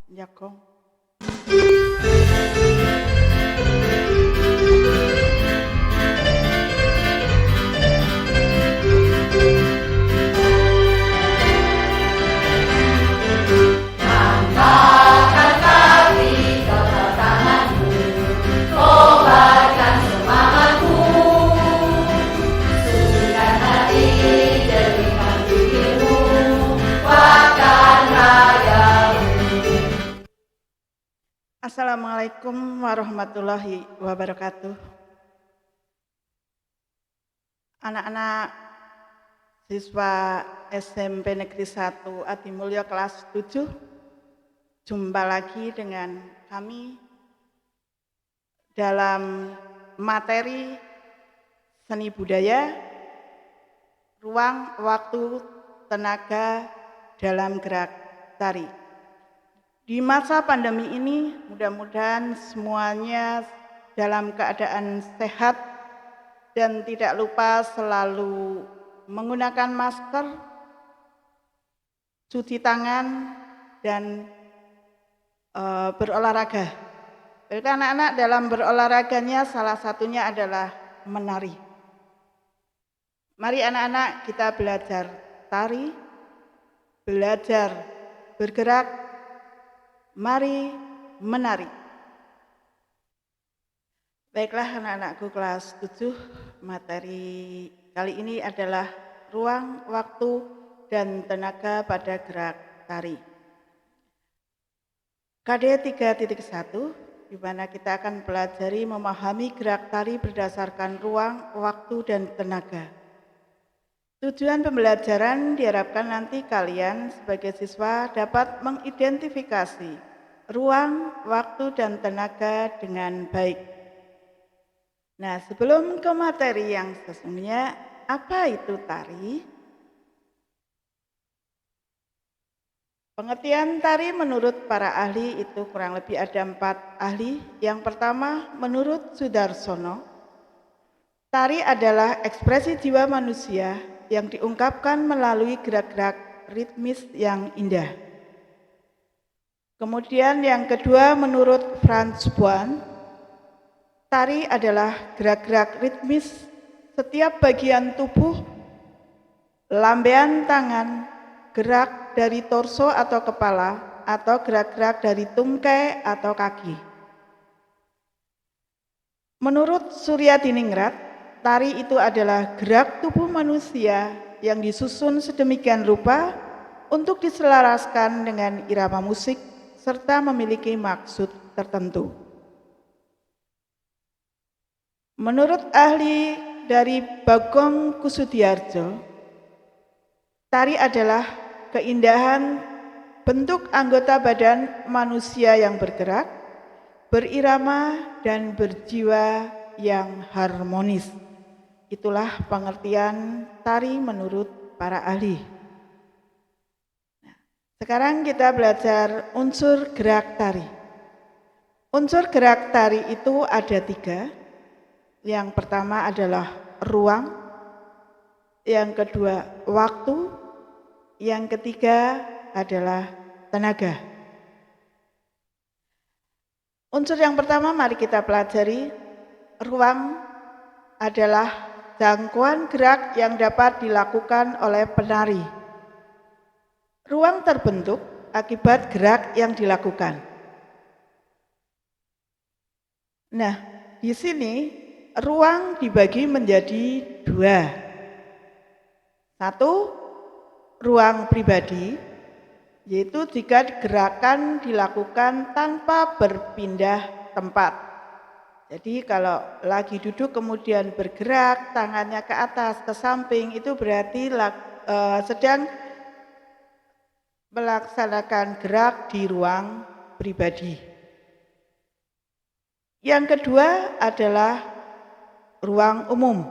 Jago. Assalamualaikum warahmatullahi wabarakatuh. Anak-anak siswa SMP Negeri 1 Adimulyo kelas 7, jumpa lagi dengan kami dalam materi seni budaya, ruang, waktu, tenaga dalam gerak tari. Di masa pandemi ini, mudah-mudahan semuanya dalam keadaan sehat dan tidak lupa selalu menggunakan masker, cuci tangan, dan berolahraga. Jadi anak-anak dalam berolahraganya salah satunya adalah menari. Mari anak-anak kita belajar tari, belajar bergerak, mari menari. Baiklah anak-anakku kelas 7, materi kali ini adalah ruang, waktu, dan tenaga pada gerak tari. KD 3.1, di mana kita akan pelajari memahami gerak tari berdasarkan ruang, waktu, dan tenaga. Tujuan pembelajaran diharapkan nanti kalian sebagai siswa dapat mengidentifikasi ruang, waktu, dan tenaga dengan baik. Nah, sebelum ke materi yang sesungguhnya, apa itu tari? Pengertian tari menurut para ahli itu kurang lebih ada 4 ahli. Yang pertama, menurut Sudarsono, tari adalah ekspresi jiwa manusia yang diungkapkan melalui gerak-gerak ritmis yang indah. Kemudian yang kedua, menurut Franz Boas, tari adalah gerak-gerak ritmis setiap bagian tubuh, lambaian tangan, gerak dari torso atau kepala, atau gerak-gerak dari tungkai atau kaki. Menurut Suryadiningrat, tari itu adalah gerak tubuh manusia yang disusun sedemikian rupa untuk diselaraskan dengan irama musik serta memiliki maksud tertentu. Menurut ahli dari Bagong Kussudiardja, tari adalah keindahan bentuk anggota badan manusia yang bergerak, berirama, dan berjiwa yang harmonis. Itulah pengertian tari menurut para ahli. Sekarang kita belajar unsur gerak tari. Unsur gerak tari itu ada 3. Yang pertama adalah ruang, yang kedua waktu, yang ketiga adalah tenaga. Unsur yang pertama mari kita pelajari. Ruang adalah jangkauan gerak yang dapat dilakukan oleh penari. Ruang terbentuk akibat gerak yang dilakukan. Nah, di sini ruang dibagi menjadi 2. 1, ruang pribadi, yaitu jika gerakan dilakukan tanpa berpindah tempat. Jadi kalau lagi duduk kemudian bergerak, tangannya ke atas, ke samping, itu berarti sedang melaksanakan gerak di ruang pribadi. Yang kedua adalah ruang umum,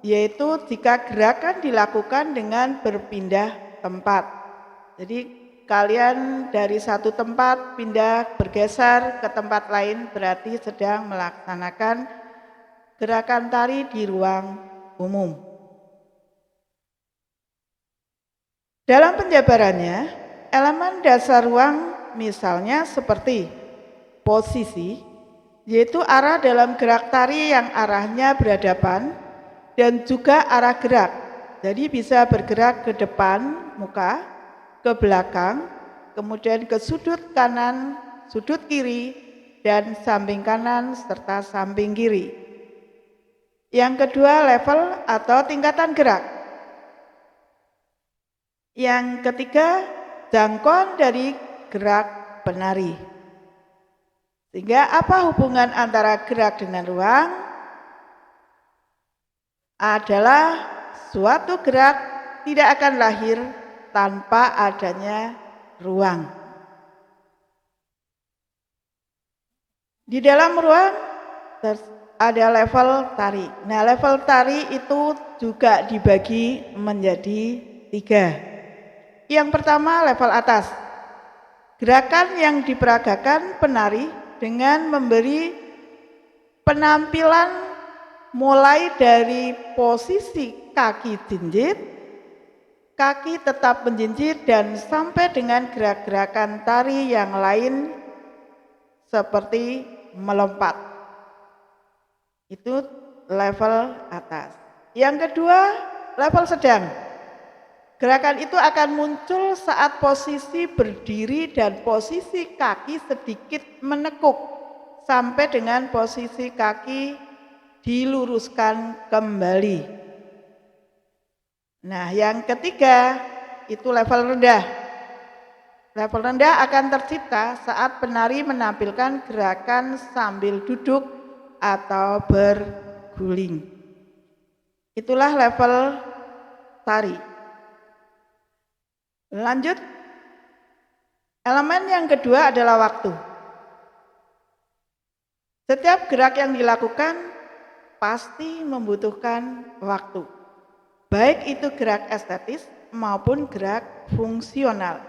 yaitu jika gerakan dilakukan dengan berpindah tempat. Jadi kalian dari satu tempat pindah bergeser ke tempat lain berarti sedang melaksanakan gerakan tari di ruang umum. Dalam penjabarannya, elemen dasar ruang misalnya seperti posisi, yaitu arah dalam gerak tari yang arahnya berhadapan, dan juga arah gerak. Jadi bisa bergerak ke depan muka, ke belakang, kemudian ke sudut kanan, sudut kiri, dan samping kanan serta samping kiri. Yang kedua, level atau tingkatan gerak. Yang ketiga, jangkauan dari gerak penari. Sehingga apa hubungan antara gerak dengan ruang? Adalah suatu gerak tidak akan lahir tanpa adanya ruang. Di dalam ruang ada level tari. Nah, level tari itu juga dibagi menjadi 3. Yang pertama, level atas. Gerakan yang diperagakan penari dengan memberi penampilan mulai dari posisi kaki jinjit, kaki tetap menjinjit, dan sampai dengan gerak-gerakan tari yang lain seperti melompat. Itu level atas. Yang kedua, level sedang. Gerakan itu akan muncul saat posisi berdiri dan posisi kaki sedikit menekuk sampai dengan posisi kaki diluruskan kembali. Nah, yang ketiga itu level rendah. Level rendah akan tercipta saat penari menampilkan gerakan sambil duduk atau berguling. Itulah level tari. Lanjut, elemen yang kedua adalah waktu. Setiap gerak yang dilakukan pasti membutuhkan waktu, baik itu gerak estetis maupun gerak fungsional.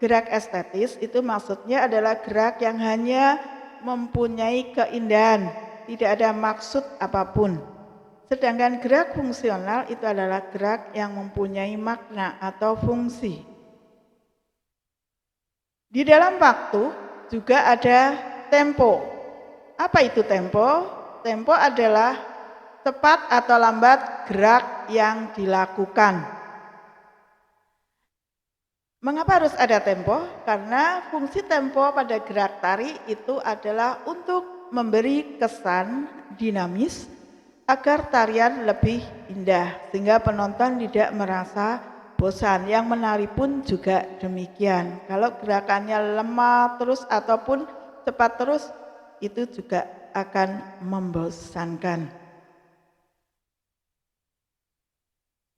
Gerak estetis itu maksudnya adalah gerak yang hanya mempunyai keindahan, tidak ada maksud apapun. Sedangkan gerak fungsional itu adalah gerak yang mempunyai makna atau fungsi. Di dalam waktu juga ada tempo. Apa itu tempo? Tempo adalah cepat atau lambat gerak yang dilakukan. Mengapa harus ada tempo? Karena fungsi tempo pada gerak tari itu adalah untuk memberi kesan dinamis agar tarian lebih indah sehingga penonton tidak merasa bosan. Yang menari pun juga demikian. Kalau gerakannya lemah terus ataupun cepat terus, itu juga akan membosankan.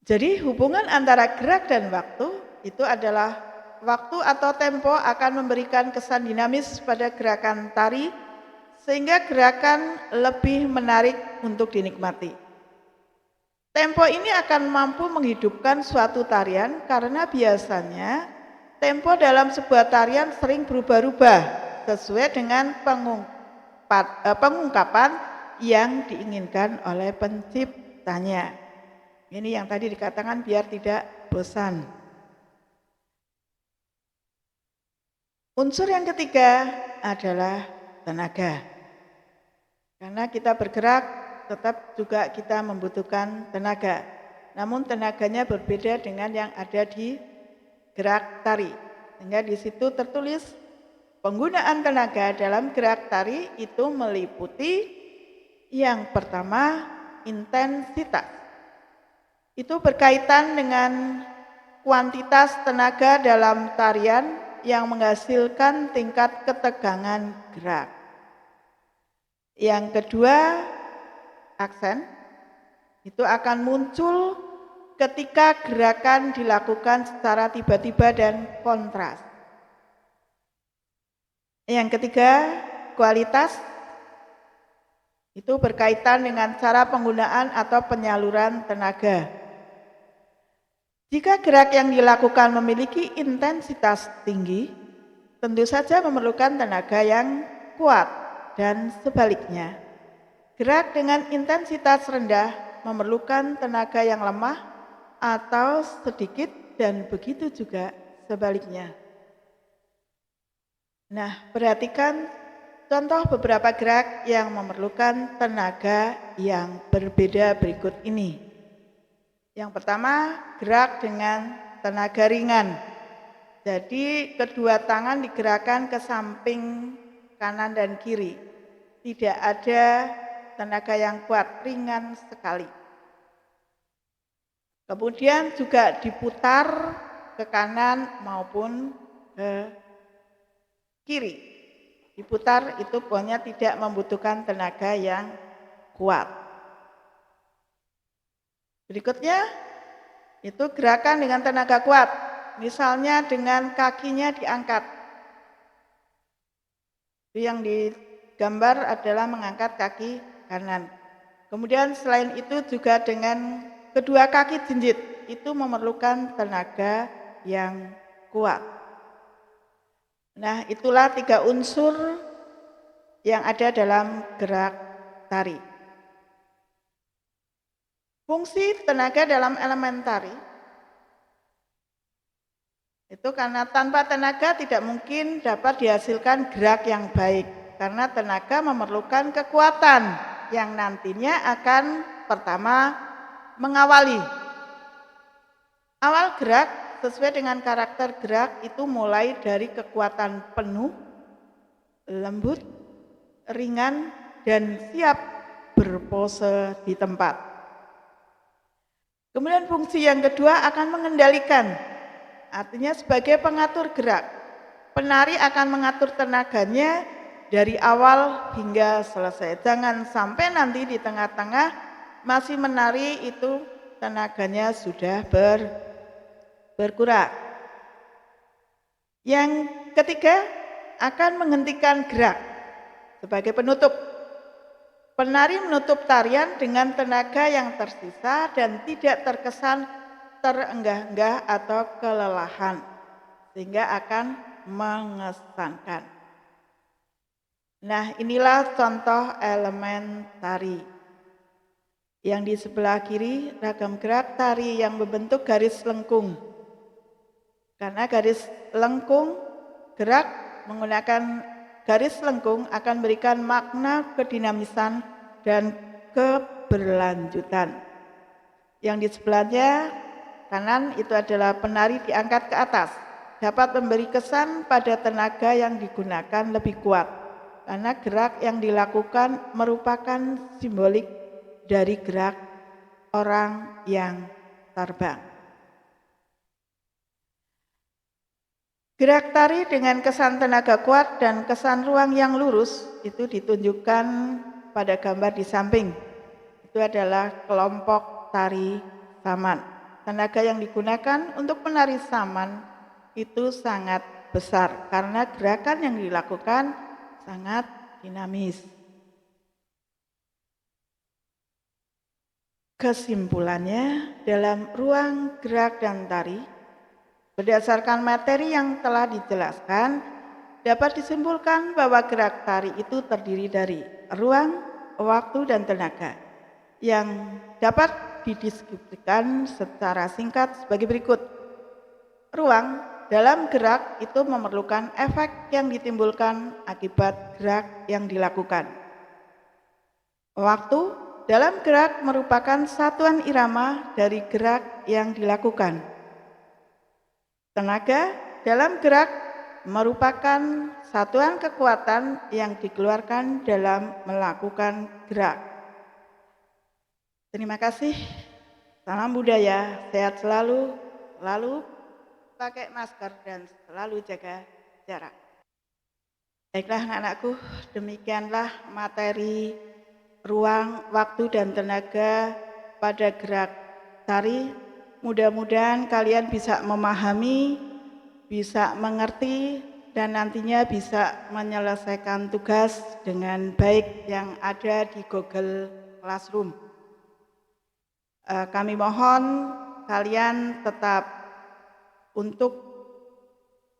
Jadi hubungan antara gerak dan waktu itu adalah waktu atau tempo akan memberikan kesan dinamis pada gerakan tari sehingga gerakan lebih menarik untuk dinikmati. Tempo ini akan mampu menghidupkan suatu tarian karena biasanya tempo dalam sebuah tarian sering berubah-ubah sesuai dengan pengungkapan yang diinginkan oleh penciptanya. Ini yang tadi dikatakan biar tidak bosan. Unsur yang ketiga adalah tenaga. Karena kita bergerak tetap juga kita membutuhkan tenaga. Namun tenaganya berbeda dengan yang ada di gerak tari. Sehingga di situ tertulis penggunaan tenaga dalam gerak tari itu meliputi yang pertama intensitas. Itu berkaitan dengan kuantitas tenaga dalam tarian yang menghasilkan tingkat ketegangan gerak. Yang kedua, aksen. Itu akan muncul ketika gerakan dilakukan secara tiba-tiba dan kontras. Yang ketiga, kualitas. Itu berkaitan dengan cara penggunaan atau penyaluran tenaga. Jika gerak yang dilakukan memiliki intensitas tinggi, tentu saja memerlukan tenaga yang kuat dan sebaliknya. Gerak dengan intensitas rendah memerlukan tenaga yang lemah atau sedikit dan begitu juga sebaliknya. Nah, perhatikan contoh beberapa gerak yang memerlukan tenaga yang berbeda berikut ini. Yang pertama, gerak dengan tenaga ringan. Jadi kedua tangan digerakkan ke samping kanan dan kiri. Tidak ada tenaga yang kuat, ringan sekali. Kemudian juga diputar ke kanan maupun ke kiri. Diputar itu pokoknya tidak membutuhkan tenaga yang kuat. Berikutnya itu gerakan dengan tenaga kuat. Misalnya dengan kakinya diangkat. Itu yang digambar adalah mengangkat kaki kanan. Kemudian selain itu juga dengan kedua kaki jinjit. Itu memerlukan tenaga yang kuat. Nah, itulah 3 unsur yang ada dalam gerak tari. Fungsi tenaga dalam elemen tari itu karena tanpa tenaga tidak mungkin dapat dihasilkan gerak yang baik. Karena tenaga memerlukan kekuatan yang nantinya akan pertama mengawali. Awal gerak sesuai dengan karakter gerak itu mulai dari kekuatan penuh, lembut, ringan, dan siap berpose di tempat. Kemudian fungsi yang kedua akan mengendalikan, artinya sebagai pengatur gerak. Penari akan mengatur tenaganya dari awal hingga selesai. Jangan sampai nanti di tengah-tengah masih menari itu tenaganya sudah berkurang. Yang ketiga akan menghentikan gerak sebagai penutup. Penari menutup tarian dengan tenaga yang tersisa dan tidak terkesan terenggah-enggah atau kelelahan, sehingga akan mengesankan. Nah, inilah contoh elemen tari. Yang di sebelah kiri ragam gerak tari yang membentuk garis lengkung. Karena garis lengkung gerak menggunakan garis lengkung akan memberikan makna kedinamisan dan keberlanjutan. Yang di sebelahnya kanan itu adalah penari diangkat ke atas. Dapat memberi kesan pada tenaga yang digunakan lebih kuat. Karena gerak yang dilakukan merupakan simbolik dari gerak orang yang terbang. Gerak tari dengan kesan tenaga kuat dan kesan ruang yang lurus itu ditunjukkan pada gambar di samping. Itu adalah kelompok tari saman. Tenaga yang digunakan untuk menari saman itu sangat besar karena gerakan yang dilakukan sangat dinamis. Kesimpulannya, dalam ruang gerak dan tari, berdasarkan materi yang telah dijelaskan, dapat disimpulkan bahwa gerak tari itu terdiri dari ruang, waktu, dan tenaga yang dapat dideskripsikan secara singkat sebagai berikut. Ruang dalam gerak itu memerlukan efek yang ditimbulkan akibat gerak yang dilakukan. Waktu dalam gerak merupakan satuan irama dari gerak yang dilakukan. Tenaga dalam gerak merupakan satuan kekuatan yang dikeluarkan dalam melakukan gerak. Terima kasih. Salam budaya, sehat selalu, selalu pakai masker dan selalu jaga jarak. Baiklah anak-anakku, demikianlah materi ruang, waktu, dan tenaga pada gerak tari. Mudah-mudahan kalian bisa memahami, bisa mengerti, dan nantinya bisa menyelesaikan tugas dengan baik yang ada di Google Classroom. Kami mohon kalian tetap untuk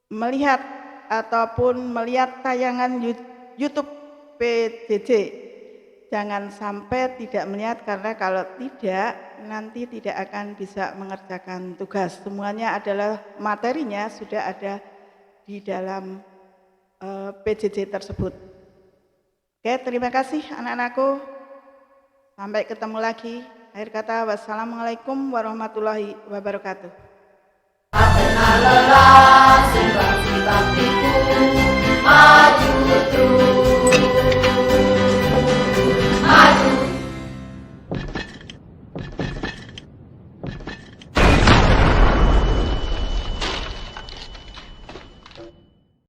melihat ataupun melihat tayangan YouTube PJJ. Jangan sampai tidak melihat karena kalau tidak nanti tidak akan bisa mengerjakan tugas. Semuanya adalah materinya sudah ada di dalam PJJ tersebut. Oke, terima kasih anak-anakku. Sampai ketemu lagi. Akhir kata, wassalamualaikum warahmatullahi wabarakatuh. Lelah, sebab baktiku